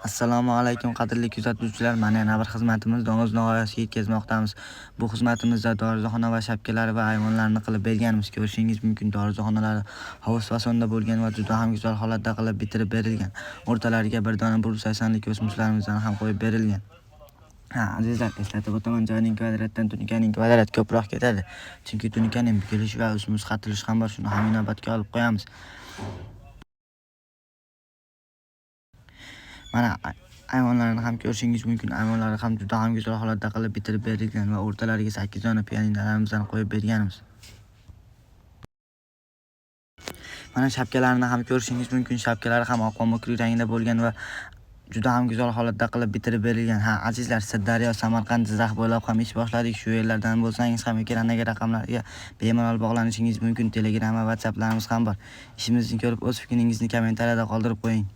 Assalomu alaykum qadrli kuzatuvchilar. Mana yana bir xizmatimiz Dongoz nihoyasiga yetkazmoqdamiz. Bu xizmatimizda dorixona va shapkalar va ayvonlarni qilib berganmiz. Ko'rishingiz mumkin, dorixonalar hovuz fasonda bo'lgan va juda ham go'zal holatda qilib bitirib berilgan. O'rtalariga bir dona bursasanlik o'smishlarimizni ham qo'yib berilgan. Azizlar, eslatib o'taman, joyning kvadratdan tunikaning kvadrat ko'proq ketadi. Chunki tunikaning bukilishi va muzqatilishi ham bor, shuni ham inobatga olib qo'yamiz. Mana ayvonlarni ham ko'rishingiz mumkin. Ayvonlari ham juda ham go'zal holatda qilib bitirib berilgan va o'rtalariga 8 dona pianinolarimizni qo'yib berganmiz. Mana shapkalarni ham ko'rishingiz mumkin. Shapkalari ham oq va mokri rangda bo'lgan va juda ham go'zal holatda qilib bitirib berilgan. Azizlar, Sirdaryo, Samarqand, Jizzax bo'ylab ham ish boshladik. Shu yerlardan bo'lsangiz ham ekrandagi raqamlarga bemalol bog'lanishingiz mumkin. Telegram va WhatsApplarimiz ham bor. Ishimizni ko'rib o'z fikringizni kommentariyada qoldirib qo'ying.